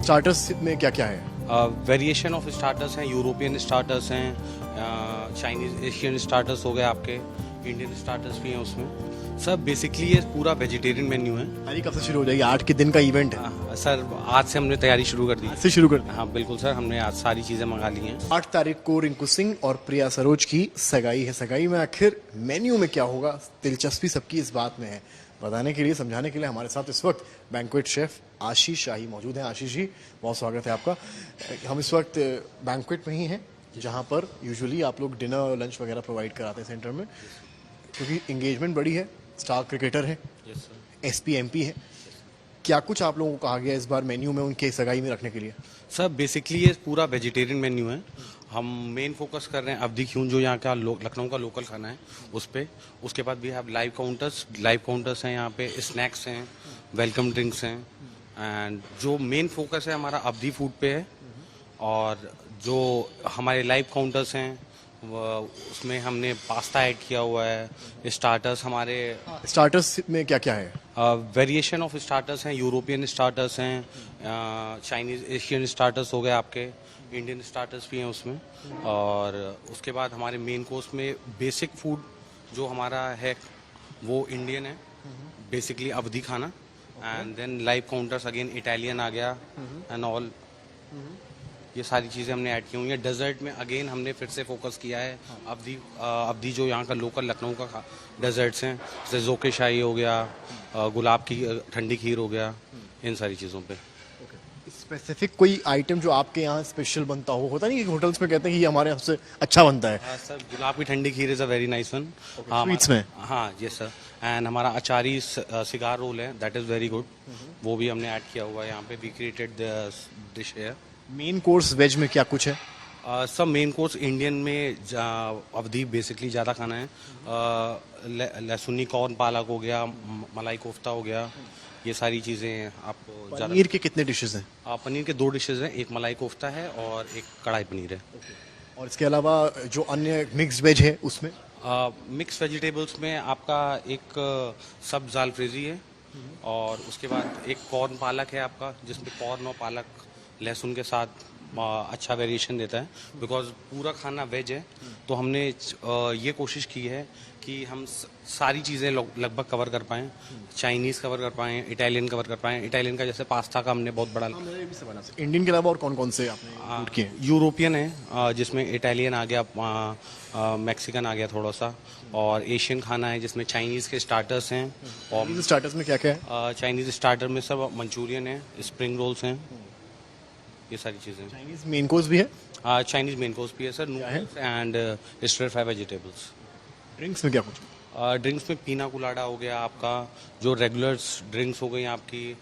Starters में क्या क्या है? वेरिएशन ऑफ स्टार्टर्स हैं, यूरोपियन स्टार्टर्स हैं, चाइनीज एशियन स्टार्टर्स हो गए आपके, इंडियन स्टार्टर्स भी हैं उसमें। सब बेसिकली ये पूरा वेजिटेरियन मेन्यू है। तैयारी कब से शुरू हो जाएगी? 8 के दिन का इवेंट है, सर आज से हमने तैयारी शुरू कर दी। आज से शुरू कर। हाँ बिल्कुल सर, हमने आज सारी चीज़ें मंगा ली हैं। 8 तारीख को रिंकू सिंह और प्रिया सरोज की सगाई है। सगाई में आखिर मेन्यू में क्या होगा, दिलचस्पी सबकी इस बात में है। बताने के लिए, समझाने के लिए हमारे साथ इस वक्त बैंक्वेट शेफ आशीष शाही मौजूद हैं। आशीष जी, बहुत स्वागत है आपका। हम इस वक्त बैंक्वेट में ही हैं, जहाँ पर यूजुअली आप लोग डिनर और लंच वगैरह प्रोवाइड कराते हैं सेंटर में, क्योंकि इंगेजमेंट बड़ी है, स्टार क्रिकेटर है, एसपी एमपी है। क्या कुछ आप लोगों को कहा गया इस बार मेन्यू में उनके सगाई में रखने के लिए? सर बेसिकली ये पूरा वेजिटेरियन मेन्यू है। हम मेन फोकस कर रहे हैं अवधी क्यून, जो यहाँ का लखनऊ का लोकल खाना है उस पर। उसके बाद भी have लाइव काउंटर्स हैं यहाँ पे, स्नैक्स हैं, वेलकम ड्रिंक्स हैं। एंड जो मेन फोकस है हमारा अवधी फूड पे है। और जो हमारे लाइव काउंटर्स हैं उसमें हमने पास्ता ऐड किया हुआ है। स्टार्टर्स हमारे, स्टार्टर्स में क्या क्या है? वेरिएशन ऑफ स्टार्टर्स हैं, यूरोपियन स्टार्टर्स हैं, चाइनीज एशियन स्टार्टर्स हो गए आपके, इंडियन स्टार्टर्स भी हैं उसमें। और उसके बाद हमारे मेन कोर्स में बेसिक फूड जो हमारा है वो इंडियन है, बेसिकली अवधी खाना। And then live counters again Italian आ गया एंड ऑल। ये सारी चीज़ें हमने ऐड की हुई हैं। डेजर्ट में अगेन हमने फिर से फोकस किया है अवधी जो यहाँ का लोकल लखनऊ का डेजर्ट्स हैं, जैसे जोके शाही हो गया, गुलाब की ठंडी खीर हो गया, इन सारी चीज़ों पे। स्पेसिफिक कोई आइटम जो आपके यहाँ स्पेशल बनता हो? होता नहीं कि होटल्स में कहते हैं कि ये हमारे यहाँ से अच्छा बनता है। सर गुलाब की ठंडी kheer is a very nice one. Sweets में? हाँ यस सर। एंड हमारा अचारी सिगार रोल है, दैट इज़ वेरी गुड। वो भी हमने ऐड किया हुआ है यहाँ पे। वी क्रिएटेड द डिश है। मेन कोर्स वेज में क्या कुछ है? सब मेन कोर्स इंडियन में अवधी बेसिकली ज़्यादा खाना है। लहसुनी कॉर्न पालक हो गया, मलाई कोफ्ता हो गया, ये सारी चीज़ें आपको ज़्यादा। पनीर के कितने डिशेस हैं? पनीर के 2 डिशेज़ हैं, एक मलाई कोफ्ता है और एक कढ़ाई पनीर है। और इसके अलावा जो अन्य मिक्स वेज है उसमें? मिक्स वेजिटेबल्स में आपका एक सब जाल फ्रेजी है, और उसके बाद एक कॉर्न पालक है आपका, जिसमें कॉर्न और पालक लहसुन के साथ अच्छा वेरिएशन देता है। बिकॉज पूरा खाना वेज है, तो हमने ये कोशिश की है कि हम सारी चीज़ें लगभग कवर कर पाएँ। चाइनीज़ कवर कर पाएँ, इटालियन कवर कर पाएँ। इटालियन का जैसे पास्ता का हमने बहुत बड़ा। इंडियन के अलावा और कौन कौन से आपने include किए? यूरोपियन है, जिसमें इटालियन आ गया, मैक्सिकन आ गया थोड़ा सा, और एशियन खाना है जिसमें चाइनीज़ के स्टार्टर्स हैं। और स्टार्टर्स में क्या क्या है? चाइनीज़ स्टार्टर में सब मंचूरियन है, स्प्रिंग रोल्स हैं, ये सारी चीज़ें। चाइनीज मेन कोर्स भी है? चाइनीज़ मेन कोर्स भी है sir, noodles and stir fry vegetables. Drinks में क्या कुछ? ड्रिंक्स में पीना कुलाडा हो गया आपका, जो रेगुलर ड्रिंक्स हो गई आपकी,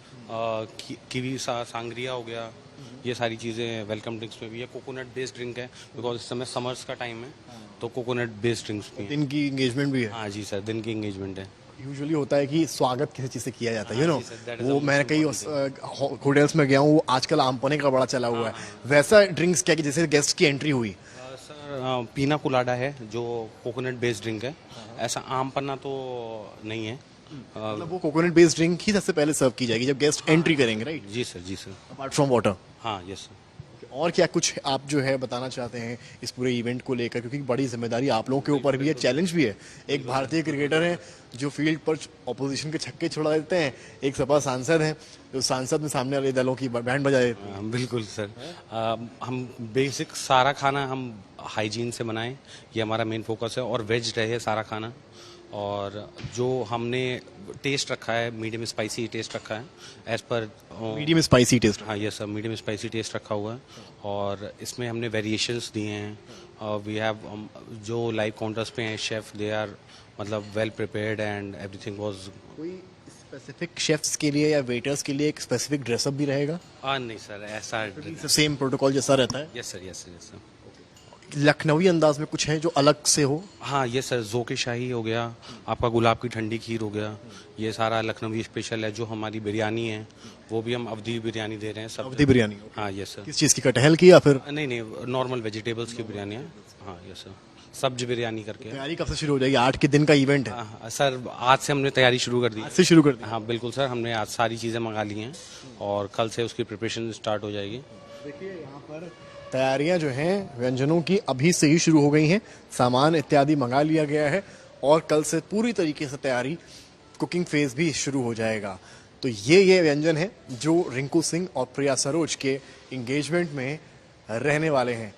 कीवी सांगरिया हो गया, ये सारी चीज़ें वेलकम ड्रिंक्स में भी है। कोकोनट बेस्ड ड्रिंक है, बिकॉज इस समय समर्स का टाइम है, तो कोकोनट बेस्ड ड्रिंक्स भी हैं। दिन की एंगेजमेंट भी है? हाँ जी सर, दिन की एंगेजमेंट है। यूजुअली होता है कि स्वागत किसी चीज़ से किया जाता है, यू नो। जी sir, that is वो the मैं most कई important होटल्स में गया हूँ, वो आजकल आमपने का बड़ा चला हुआ है। वैसा ड्रिंक्स क्या कि जैसे गेस्ट की एंट्री हुई? सर पीना कुलाडा है, जो कोकोनट बेस्ड ड्रिंक है। ऐसा आम पन्ना तो नहीं है। मतलब वो कोकोनट बेस्ड ड्रिंक ही सबसे पहले सर्व की जाएगी जब गेस्ट एंट्री करेंगे, राइट? जी सर, जी सर। Apart from water? हाँ यस सर। और क्या कुछ आप जो है बताना चाहते हैं इस पूरे इवेंट को लेकर, क्योंकि बड़ी जिम्मेदारी आप लोगों के ऊपर भी है, चैलेंज भी है। एक भारतीय क्रिकेटर हैं जो फील्ड पर ऑपोजिशन के छक्के छुड़ा देते हैं, एक सपा सांसद हैं जो सांसद में सामने वाले दलों की बैंड बजा देते हैं। बिल्कुल सर। हम बेसिक सारा खाना हम हाइजीन से बनाएं, ये हमारा मेन फोकस है, और वेज रहे सारा खाना। और जो हमने टेस्ट रखा है, मीडियम स्पाइसी टेस्ट रखा है एज पर। Medium spicy taste? हाँ yes sir, medium spicy taste रखा हुआ है। और इसमें हमने वेरिएशंस दिए हैं। वी हैव जो लाइव काउंटर्स पे हैं शेफ, दे आर मतलब well prepared and everything was. कोई स्पेसिफिक शेफ्स के लिए या वेटर्स के लिए एक स्पेसिफिक ड्रेसअप भी रहेगा? नहीं सर, ऐसा। सेम प्रोटोकॉल जैसा रहता है? Yes sir, yes sir, yes sir. लखनवी अंदाज में कुछ है जो अलग से हो? हाँ ये सर, जोके शाही हो गया आपका, गुलाब की ठंडी खीर हो गया, ये सारा लखनवी स्पेशल है। जो हमारी बिरयानी है वो भी हम अवधी बिरयानी दे रहे हैं सब। अवधी बिरयानी? हाँ यस सर। किस चीज़ की, कटहल की या फिर? नहीं नहीं, नॉर्मल वेजिटेबल्स की बिरयानी है। हाँ यस सर। सब्ज बिरयानी करके। तैयारी कब से शुरू हो जाएगी? 8 के दिन का इवेंट है, हाँ, सर आज से हमने तैयारी शुरू कर दी। आज से शुरू कर दी। हाँ बिल्कुल सर, हमने आज सारी चीज़ें मंगा ली हैं और कल से उसकी प्रिपरेशन स्टार्ट हो जाएगी। देखिए यहाँ पर तैयारियां जो हैं व्यंजनों की अभी से ही शुरू हो गई हैं, सामान इत्यादि मंगा लिया गया है और कल से पूरी तरीके से तैयारी, कुकिंग फेज भी शुरू हो जाएगा। तो ये व्यंजन है जो रिंकू सिंह और प्रिया सरोज के एंगेजमेंट में रहने वाले हैं।